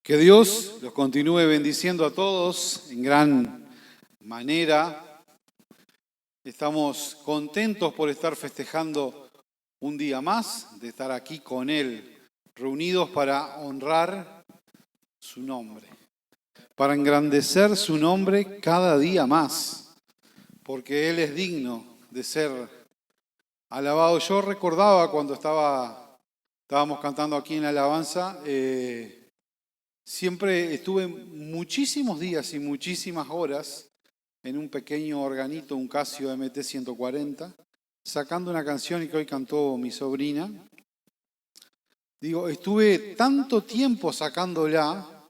Que Dios los continúe bendiciendo a todos en gran manera. Estamos contentos por estar festejando un día más, de estar aquí con Él, reunidos para honrar su nombre, para engrandecer su nombre cada día más, porque Él es digno de ser alabado. Yo recordaba cuando estábamos cantando aquí en la alabanza, siempre estuve muchísimos días y muchísimas horas en un pequeño organito, un Casio MT-140, sacando una canción que hoy cantó mi sobrina. Digo, estuve tanto tiempo sacándola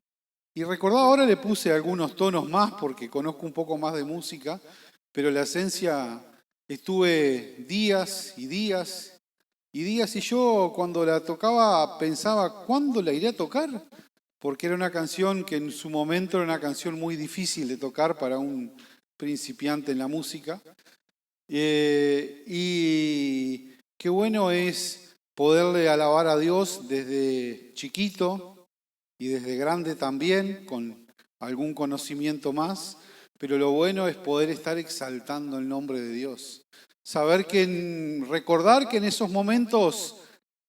y recordaba, ahora le puse algunos tonos más porque conozco un poco más de música, pero la esencia, estuve días y días y días, y yo cuando la tocaba pensaba, ¿cuándo la iré a tocar? Porque era una canción que en su momento era una canción muy difícil de tocar para un principiante en la música. Y qué bueno es poderle alabar a Dios desde chiquito y desde grande también, con algún conocimiento más, pero lo bueno es poder estar exaltando el nombre de Dios. Saber recordar que en esos momentos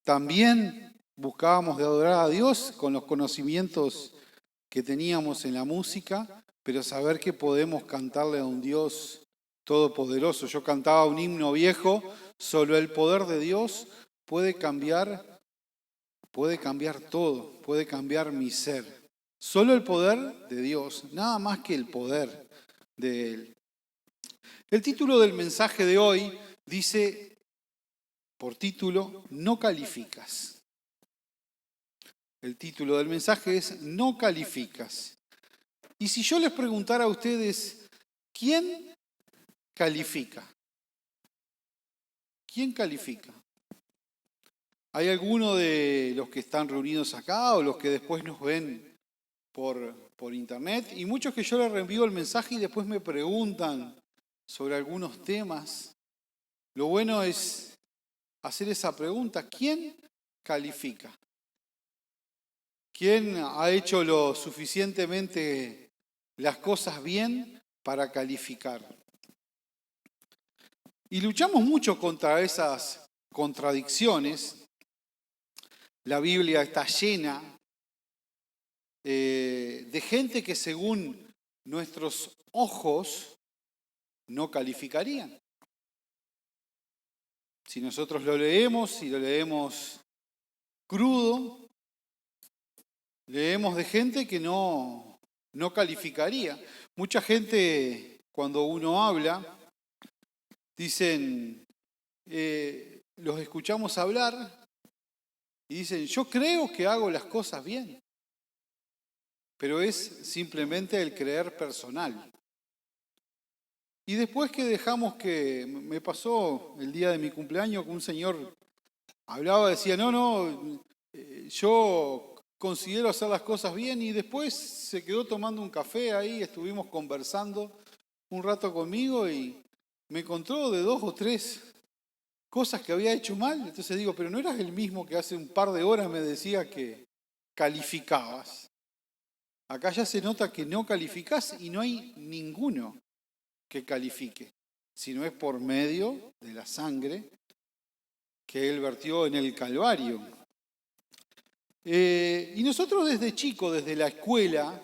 también buscábamos de adorar a Dios con los conocimientos que teníamos en la música, pero saber que podemos cantarle a un Dios todopoderoso. Yo cantaba un himno viejo, solo el poder de Dios puede cambiar todo, puede cambiar mi ser. Solo el poder de Dios, nada más que el poder de Él. El título del mensaje de hoy dice, por título, no calificas. El título del mensaje es No calificas. Y si yo les preguntara a ustedes, ¿quién califica? ¿Quién califica? ¿Hay alguno de los que están reunidos acá o los que después nos ven por internet? Y muchos que yo les reenvío el mensaje y después me preguntan sobre algunos temas. Lo bueno es hacer esa pregunta, ¿quién califica? ¿Quién ha hecho lo suficientemente las cosas bien para calificar? Y luchamos mucho contra esas contradicciones. La Biblia está llena de gente que según nuestros ojos no calificarían. Si nosotros lo leemos, si lo leemos crudo, leemos de gente que no calificaría. Mucha gente, cuando uno habla, dicen, los escuchamos hablar y dicen, yo creo que hago las cosas bien, pero es simplemente el creer personal. Y después que dejamos que, me pasó el día de mi cumpleaños, que un señor hablaba, decía, yo considero hacer las cosas bien, y después se quedó tomando un café ahí, estuvimos conversando un rato conmigo y me contó de 2 o 3 cosas que había hecho mal. Entonces digo, pero no eras el mismo que hace un par de horas me decía que calificabas. Acá ya se nota que no calificás y no hay ninguno que califique, sino es por medio de la sangre que Él vertió en el Calvario. Y nosotros desde chico, desde la escuela,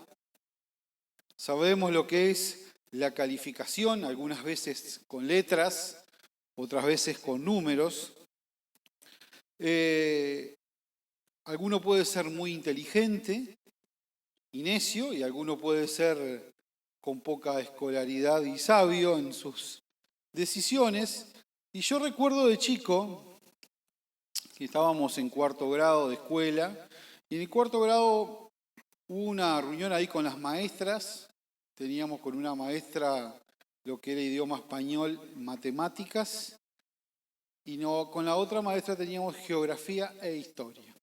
sabemos lo que es la calificación, algunas veces con letras, otras veces con números. Alguno puede ser muy inteligente y necio, y alguno puede ser con poca escolaridad y sabio en sus decisiones. Y yo recuerdo de chico que estábamos en 4º grado de escuela, y en el 4º grado hubo una reunión ahí con las maestras. Teníamos con una maestra lo que era idioma español, matemáticas, y con la otra maestra teníamos geografía e historia.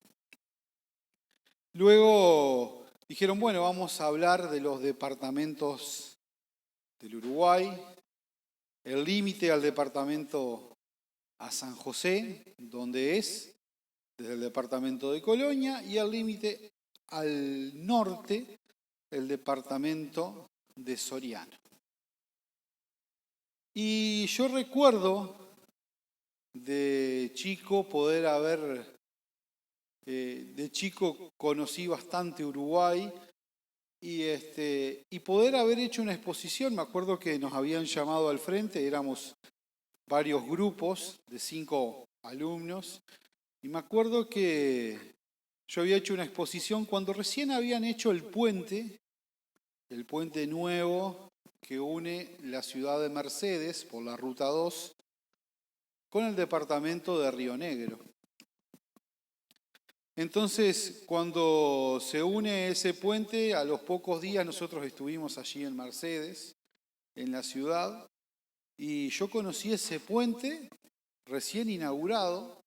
Luego dijeron, bueno, vamos a hablar de los departamentos del Uruguay, el límite al departamento a San José, donde es, desde el departamento de Colonia, y el límite al norte el departamento de Soriano. Y yo recuerdo de chico poder haber, de chico conocí bastante Uruguay y poder haber hecho una exposición. Me acuerdo que nos habían llamado al frente, éramos varios grupos de 5 alumnos, y me acuerdo que yo había hecho una exposición cuando recién habían hecho el puente nuevo que une la ciudad de Mercedes por la Ruta 2 con el departamento de Río Negro. Entonces, cuando se une ese puente, a los pocos días nosotros estuvimos allí en Mercedes, en la ciudad, y yo conocí ese puente recién inaugurado,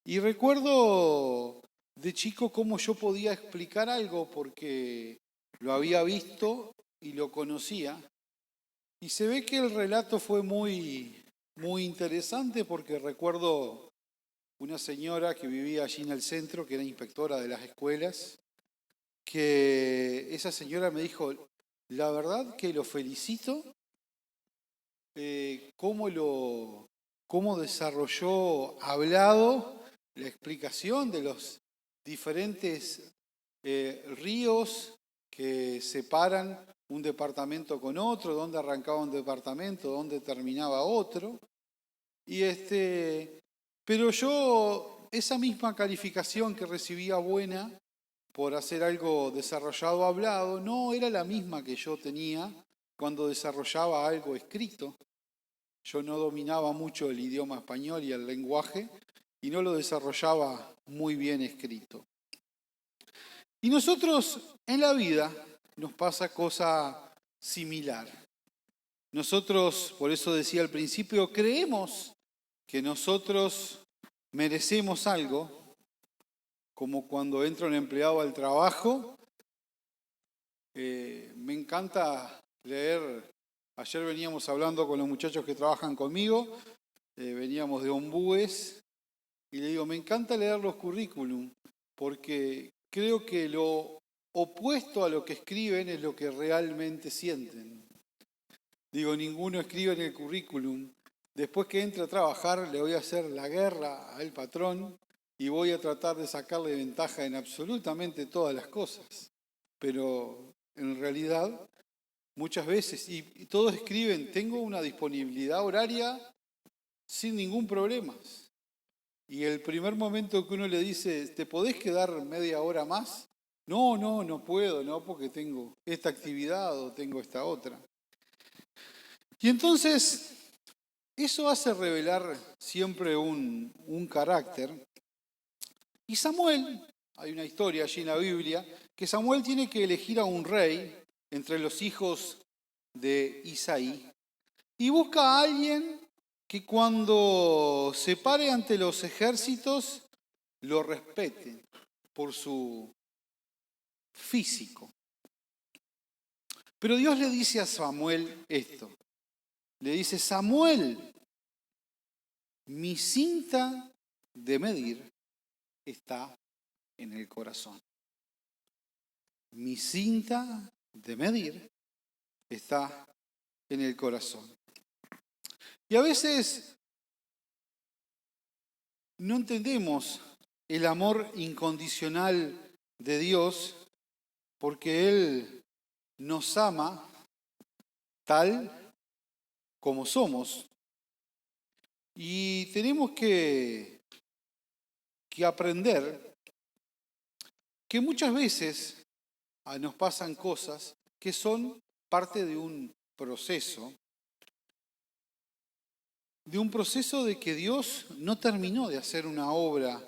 y recuerdo de chico cómo yo podía explicar algo porque lo había visto y lo conocía, y se ve que el relato fue muy, muy interesante porque recuerdo una señora que vivía allí en el centro, que era inspectora de las escuelas, que esa señora me dijo, la verdad que lo felicito, cómo desarrolló hablado la explicación de los diferentes ríos que separan un departamento con otro, dónde arrancaba un departamento, dónde terminaba otro. Pero yo, esa misma calificación que recibía buena por hacer algo desarrollado hablado, no era la misma que yo tenía cuando desarrollaba algo escrito. Yo no dominaba mucho el idioma español y el lenguaje y no lo desarrollaba muy bien escrito. Y nosotros en la vida nos pasa cosa similar. Nosotros, por eso decía al principio, creemos que nosotros merecemos algo, como cuando entra un empleado al trabajo. Me encanta leer, ayer veníamos hablando con los muchachos que trabajan conmigo, veníamos de Ombúes, y le digo, me encanta leer los currículum, porque creo que lo opuesto a lo que escriben es lo que realmente sienten. Digo, ninguno escribe en el currículum, después que entre a trabajar le voy a hacer la guerra al patrón y voy a tratar de sacarle ventaja en absolutamente todas las cosas. Pero en realidad, muchas veces, y todos escriben, tengo una disponibilidad horaria sin ningún problema. Y el primer momento que uno le dice, ¿te podés quedar media hora más? No puedo, no, porque tengo esta actividad o tengo esta otra. Y entonces, eso hace revelar siempre un carácter. Y Samuel, hay una historia allí en la Biblia, que Samuel tiene que elegir a un rey entre los hijos de Isaí y busca a alguien que cuando se pare ante los ejércitos lo respeten por su físico. Pero Dios le dice a Samuel esto. Le dice, Samuel, mi cinta de medir está en el corazón. Mi cinta de medir está en el corazón. Y a veces no entendemos el amor incondicional de Dios porque Él nos ama tal como somos. Y tenemos que aprender que muchas veces nos pasan cosas que son parte de un proceso de que Dios no terminó de hacer una obra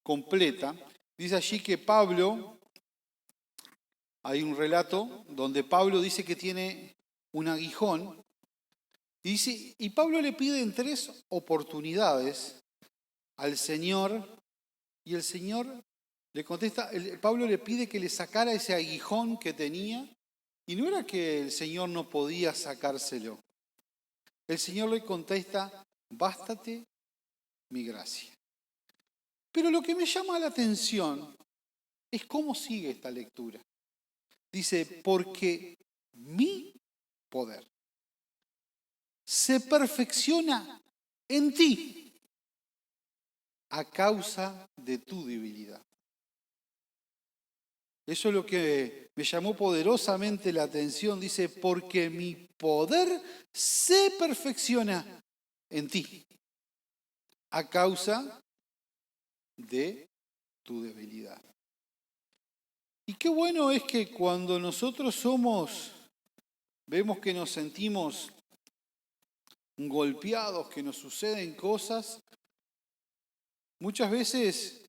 completa. Dice allí que Pablo, hay un relato donde Pablo dice que tiene un aguijón, y Pablo le pide en 3 oportunidades al Señor, y el Señor le contesta, Pablo le pide que le sacara ese aguijón que tenía, y no era que el Señor no podía sacárselo. El Señor le contesta, bástate mi gracia. Pero lo que me llama la atención es cómo sigue esta lectura. Dice, porque mi poder se perfecciona en ti a causa de tu debilidad. Eso es lo que me llamó poderosamente la atención. Dice, porque mi poder se perfecciona en ti a causa de tu debilidad. Y qué bueno es que cuando nosotros vemos que nos sentimos golpeados, que nos suceden cosas, muchas veces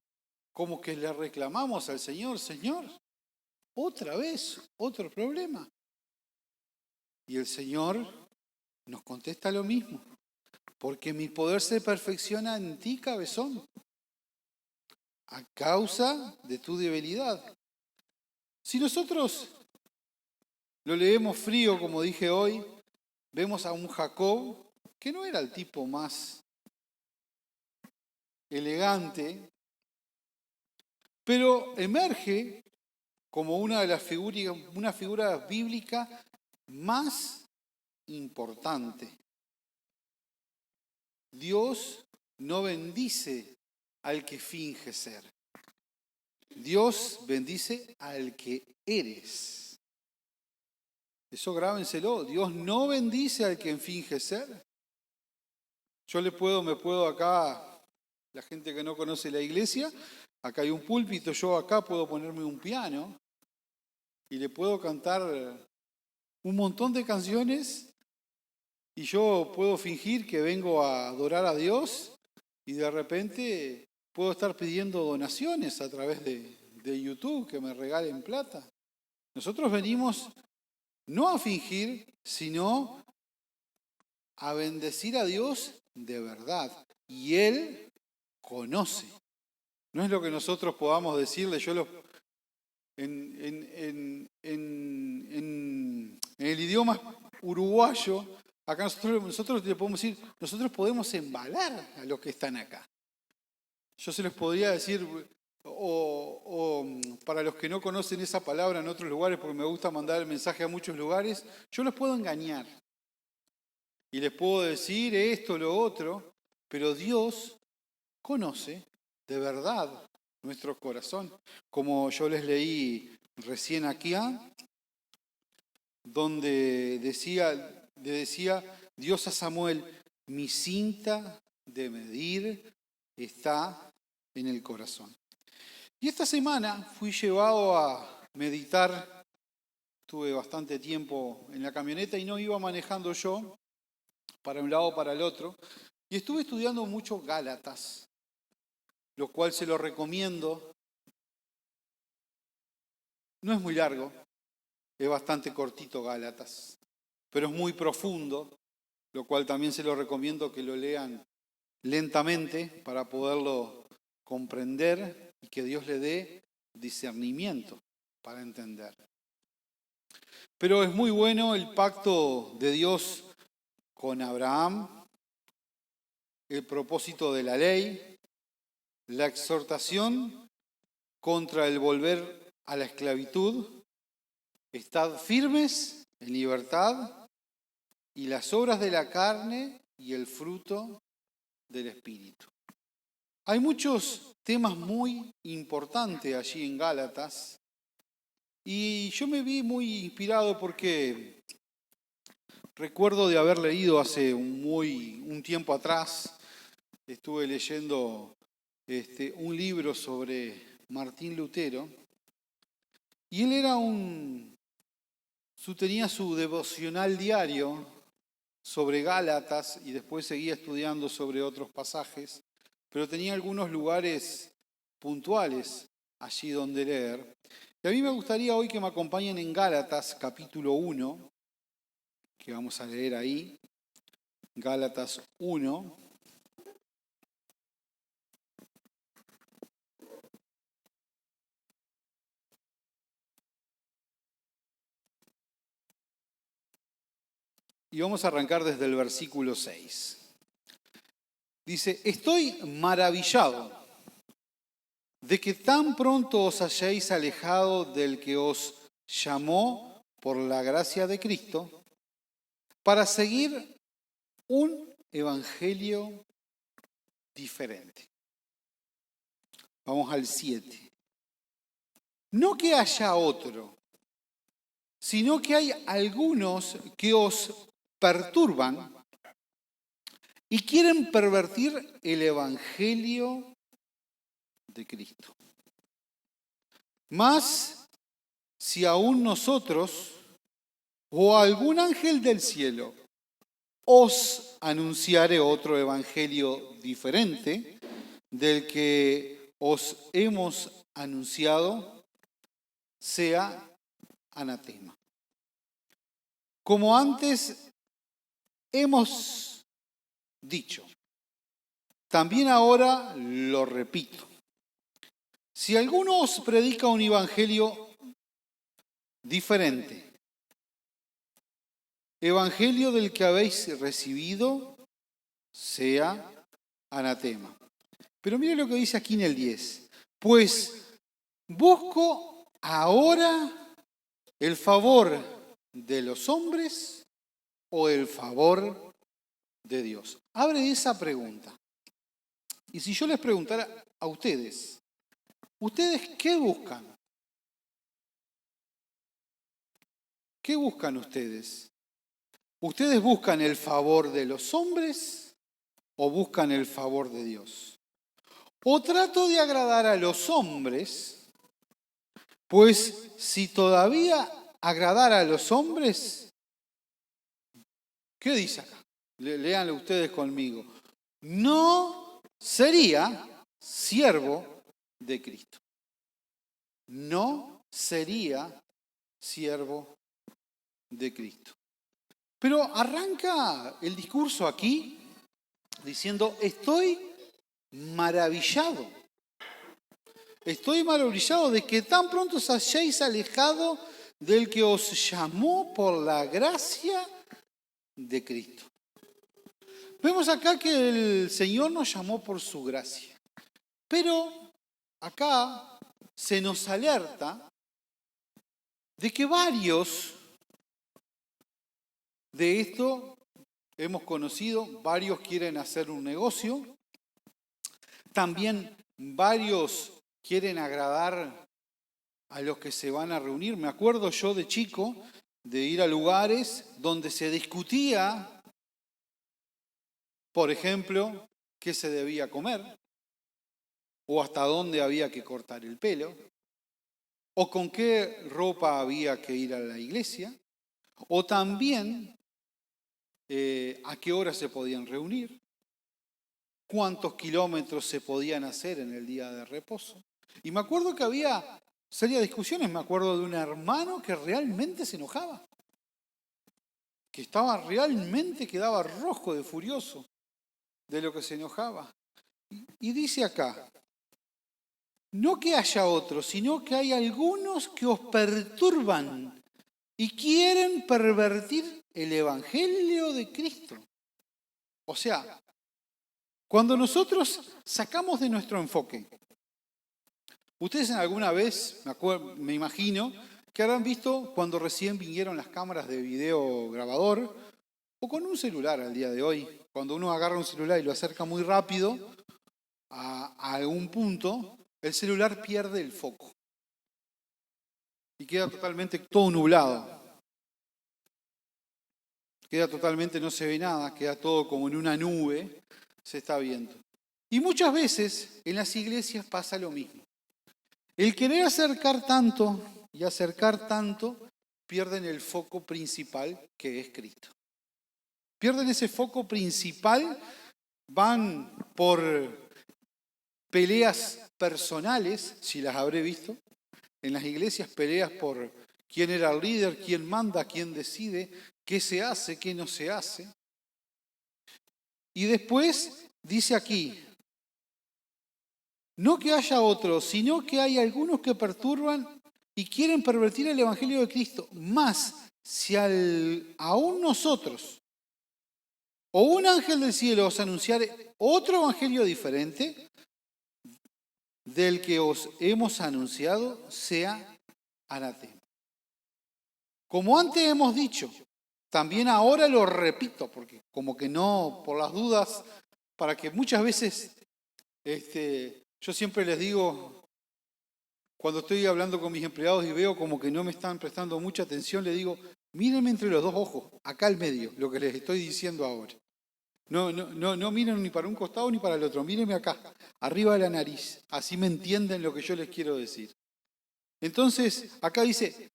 como que le reclamamos al Señor, Señor, otra vez, otro problema. Y el Señor nos contesta lo mismo, porque mi poder se perfecciona en ti, cabezón, a causa de tu debilidad. Si nosotros lo leemos frío, como dije hoy, vemos a un Jacob que no era el tipo más elegante, pero emerge como una de las una figura bíblica más importante. Dios no bendice al que finge ser. Dios bendice al que eres. Eso grábenselo. Dios no bendice al que finge ser. Yo me puedo acá, la gente que no conoce la iglesia, acá hay un púlpito, yo acá puedo ponerme un piano y le puedo cantar un montón de canciones y yo puedo fingir que vengo a adorar a Dios y de repente puedo estar pidiendo donaciones a través de YouTube, que me regalen plata. Nosotros venimos no a fingir, sino a bendecir a Dios de verdad. Y Él conoce. No es lo que nosotros podamos decirle. En el idioma uruguayo, acá nosotros le podemos decir, nosotros podemos embalar a los que están acá. Yo se les podría decir, o para los que no conocen esa palabra en otros lugares, porque me gusta mandar el mensaje a muchos lugares, yo los puedo engañar. Y les puedo decir esto, lo otro, pero Dios conoce de verdad nuestro corazón. Como yo les leí recién aquí, donde le decía Dios a Samuel, mi cinta de medir está en el corazón. Y esta semana fui llevado a meditar, tuve bastante tiempo en la camioneta y no iba manejando yo para un lado o para el otro, y estuve estudiando mucho Gálatas, lo cual se lo recomiendo. No es muy largo, es bastante cortito Gálatas, pero es muy profundo, lo cual también se lo recomiendo que lo lean lentamente para poderlo comprender y que Dios le dé discernimiento para entender. Pero es muy bueno el pacto de Dios con Abraham, el propósito de la ley, la exhortación contra el volver a la esclavitud, estad firmes en libertad y las obras de la carne y el fruto del Espíritu. Hay muchos temas muy importantes allí en Gálatas y yo me vi muy inspirado porque recuerdo de haber leído hace un tiempo atrás, estuve leyendo un libro sobre Martín Lutero y él tenía su devocional diario sobre Gálatas y después seguía estudiando sobre otros pasajes, pero tenía algunos lugares puntuales allí donde leer. Y a mí me gustaría hoy que me acompañen en Gálatas capítulo 1, que vamos a leer ahí, Gálatas 1. Y vamos a arrancar desde el versículo 6. Dice, estoy maravillado de que tan pronto os hayáis alejado del que os llamó por la gracia de Cristo, para seguir un evangelio diferente. Vamos al 7. No que haya otro, sino que hay algunos que os perturban y quieren pervertir el evangelio de Cristo. Mas, si aún nosotros o algún ángel del cielo os anunciare otro evangelio diferente del que os hemos anunciado, sea anatema. Como antes hemos dicho, también ahora lo repito. Si alguno os predica un evangelio diferente, evangelio del que habéis recibido, sea anatema. Pero mire lo que dice aquí en el 10. Pues busco ahora el favor de los hombres o el favor de Dios. Abre esa pregunta. Y si yo les preguntara a ustedes, ¿ustedes qué buscan? ¿Qué buscan ustedes? ¿Ustedes buscan el favor de los hombres o buscan el favor de Dios? ¿O trato de agradar a los hombres? Pues si todavía agradara a los hombres, ¿qué dice acá? Léanlo ustedes conmigo. No sería siervo de Cristo. No sería siervo de Cristo. Pero arranca el discurso aquí diciendo, estoy maravillado. Estoy maravillado de que tan pronto os hayáis alejado del que os llamó por la gracia de Cristo. Vemos acá que el Señor nos llamó por su gracia. Pero acá se nos alerta de que varios de esto hemos conocido, varios quieren hacer un negocio, también varios quieren agradar a los que se van a reunir. Me acuerdo yo de chico de ir a lugares donde se discutía, por ejemplo, qué se debía comer, o hasta dónde había que cortar el pelo, o con qué ropa había que ir a la iglesia, o también a qué hora se podían reunir, cuántos kilómetros se podían hacer en el día de reposo. Y me acuerdo que había serias discusiones. Me acuerdo de un hermano que realmente se enojaba, que quedaba rojo de furioso de lo que se enojaba. Y dice acá, no que haya otros, sino que hay algunos que os perturban y quieren pervertir el evangelio de Cristo. O sea, cuando nosotros sacamos de nuestro enfoque, ustedes alguna vez, me imagino, que habrán visto cuando recién vinieron las cámaras de video grabador o con un celular al día de hoy. Cuando uno agarra un celular y lo acerca muy rápido a algún punto, el celular pierde el foco y queda totalmente todo nublado. Queda totalmente, no se ve nada, queda todo como en una nube, se está viendo. Y muchas veces en las iglesias pasa lo mismo. El querer acercar tanto y acercar tanto, pierden el foco principal que es Cristo. Pierden ese foco principal, van por peleas personales, si las habré visto, en las iglesias peleas por quién era el líder, quién manda, quién decide, qué se hace, qué no se hace. Y después dice aquí, no que haya otros, sino que hay algunos que perturban y quieren pervertir el evangelio de Cristo. Más, si aún nosotros o un ángel del cielo os anunciare otro evangelio diferente, del que os hemos anunciado sea anatema. Como antes hemos dicho, también ahora lo repito, porque como que no, por las dudas, para que muchas veces, yo siempre les digo, cuando estoy hablando con mis empleados y veo como que no me están prestando mucha atención, les digo, mírenme entre los dos ojos, acá al medio, lo que les estoy diciendo ahora. No miren ni para un costado ni para el otro, mírenme acá, arriba de la nariz, así me entienden lo que yo les quiero decir. Entonces, acá dice,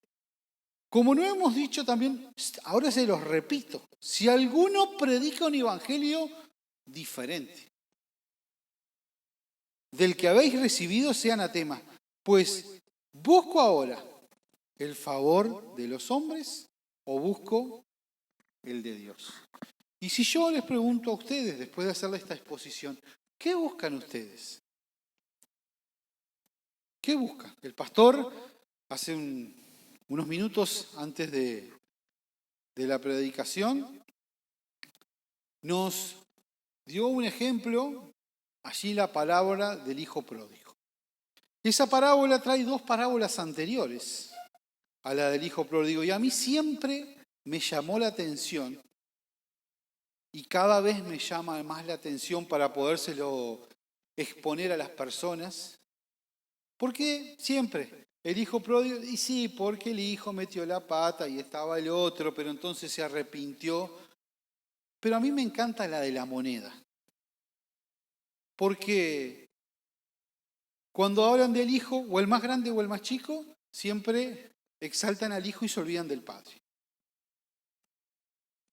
como no hemos dicho también, ahora se los repito, si alguno predica un evangelio diferente del que habéis recibido, sea anatema, pues busco ahora el favor de los hombres o busco el de Dios. Y si yo les pregunto a ustedes, después de hacerle esta exposición, ¿qué buscan ustedes? ¿Qué buscan? El pastor, hace unos minutos antes de la predicación, nos dio un ejemplo, allí la parábola del hijo pródigo. Esa parábola trae dos parábolas anteriores a la del hijo pródigo, y a mí siempre me llamó la atención, y cada vez me llama más la atención para podérselo exponer a las personas, porque siempre el hijo pródigo, y sí, porque el hijo metió la pata y estaba el otro, pero entonces se arrepintió. Pero a mí me encanta la de la moneda, porque cuando hablan del hijo, o el más grande o el más chico, siempre exaltan al hijo y se olvidan del padre.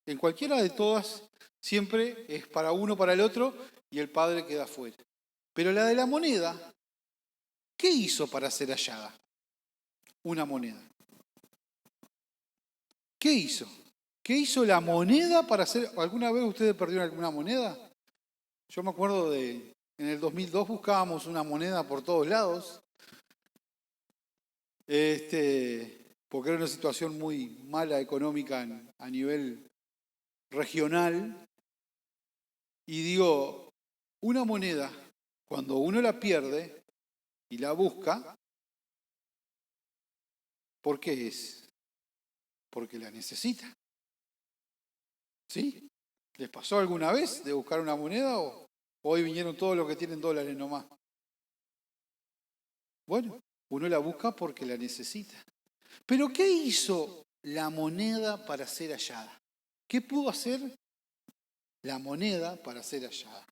En cualquiera de todas, siempre es para uno, para el otro, y el padre queda fuera. Pero la de la moneda, ¿qué hizo para ser hallada? Una moneda. ¿Qué hizo? ¿Qué hizo la moneda para ser? ¿Alguna vez ustedes perdieron alguna moneda? Yo me acuerdo en el 2002 buscábamos una moneda por todos lados, porque era una situación muy mala económica a nivel regional. Y digo, una moneda, cuando uno la pierde y la busca, ¿por qué es? Porque la necesita. ¿Sí? ¿Les pasó alguna vez de buscar una moneda o hoy vinieron todos los que tienen dólares nomás? Bueno, uno la busca porque la necesita. Pero ¿qué hizo la moneda para ser hallada? ¿Qué pudo hacer la moneda para ser hallada?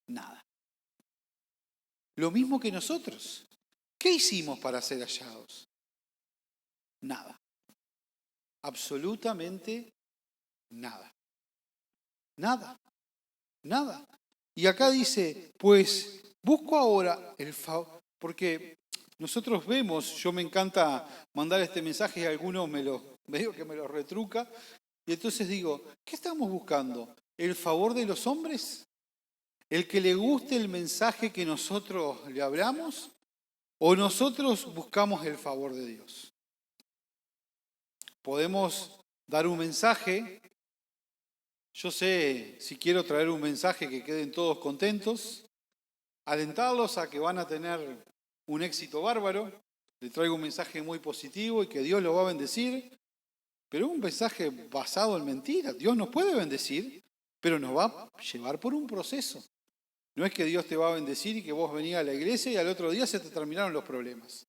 Nada. Lo mismo que nosotros. ¿Qué hicimos para ser hallados? Nada. Absolutamente nada. Nada. Nada. Y acá dice, pues busco ahora el favor, porque nosotros vemos, yo me encanta mandar este mensaje y algunos veo que me lo retruca, y entonces digo, ¿qué estamos buscando? ¿El favor de los hombres? ¿El que le guste el mensaje que nosotros le hablamos? ¿O nosotros buscamos el favor de Dios? Podemos dar un mensaje. Yo sé, si quiero traer un mensaje que queden todos contentos, alentarlos a que van a tener un éxito bárbaro, le traigo un mensaje muy positivo y que Dios los va a bendecir, pero un mensaje basado en mentiras. Dios nos puede bendecir, pero nos va a llevar por un proceso. No es que Dios te va a bendecir y que vos venís a la iglesia y al otro día se te terminaron los problemas.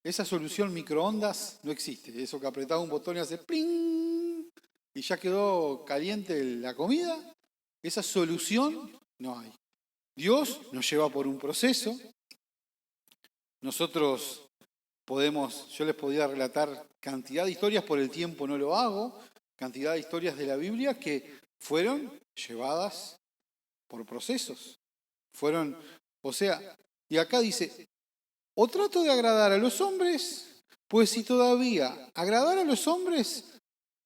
Esa solución microondas no existe. Eso que apretás un botón y hace ¡pling! Y ya quedó caliente la comida. Esa solución no hay. Dios nos lleva por un proceso. Nosotros yo les podía relatar cantidad de historias, por el tiempo no lo hago, cantidad de historias de la Biblia que fueron llevadas por procesos. Y acá dice, o trato de agradar a los hombres, pues si todavía agradar a los hombres,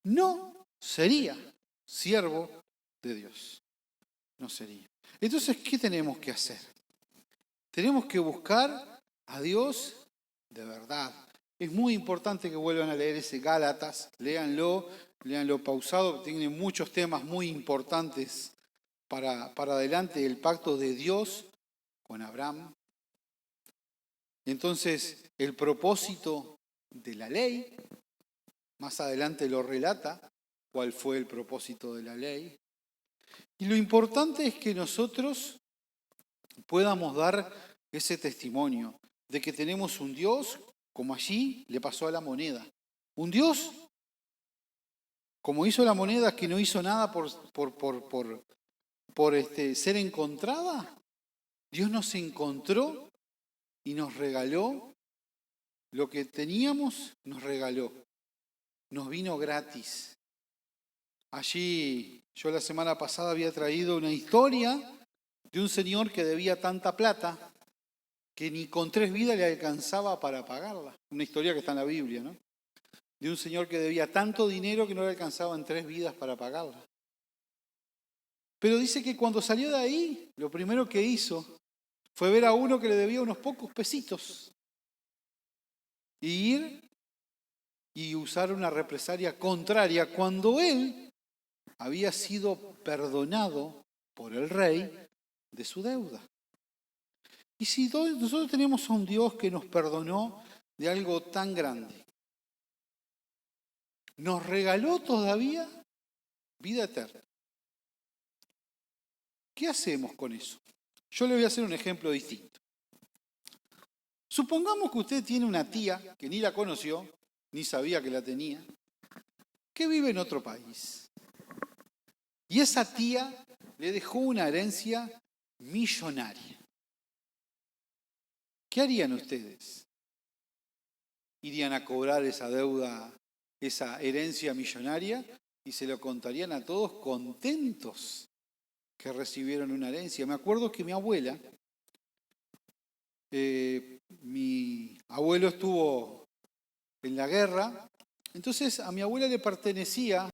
no sería siervo de Dios. No sería. Entonces, ¿qué tenemos que hacer? Tenemos que buscar a Dios de verdad. Es muy importante que vuelvan a leer ese Gálatas, léanlo pausado, tiene muchos temas muy importantes para adelante, el pacto de Dios con Abraham. Entonces, el propósito de la ley, más adelante lo relata, cuál fue el propósito de la ley. Y lo importante es que nosotros podamos dar ese testimonio de que tenemos un Dios, como allí le pasó a la moneda. Un Dios, como hizo la moneda, que no hizo nada por ser encontrada. Dios nos encontró y nos regaló lo que teníamos, nos regaló. Nos vino gratis. Allí yo la semana pasada había traído una historia de un señor que debía tanta plata que ni con 3 vidas le alcanzaba para pagarla. Una historia que está en la Biblia, ¿no? De un señor que debía tanto dinero que no le alcanzaba en 3 vidas para pagarla. Pero dice que cuando salió de ahí, lo primero que hizo fue ver a uno que le debía unos pocos pesitos y ir y usar una represalia contraria cuando él había sido perdonado por el rey de su deuda. Y si nosotros tenemos a un Dios que nos perdonó de algo tan grande, nos regaló todavía vida eterna. ¿Qué hacemos con eso? Yo le voy a hacer un ejemplo distinto. Supongamos que usted tiene una tía que ni la conoció, ni sabía que la tenía, que vive en otro país. Y esa tía le dejó una herencia millonaria. ¿Qué harían ustedes? ¿Irían a cobrar esa deuda, esa herencia millonaria y se lo contarían a todos contentos que recibieron una herencia? Me acuerdo que mi abuela, mi abuelo estuvo en la guerra, entonces a mi abuela le pertenecía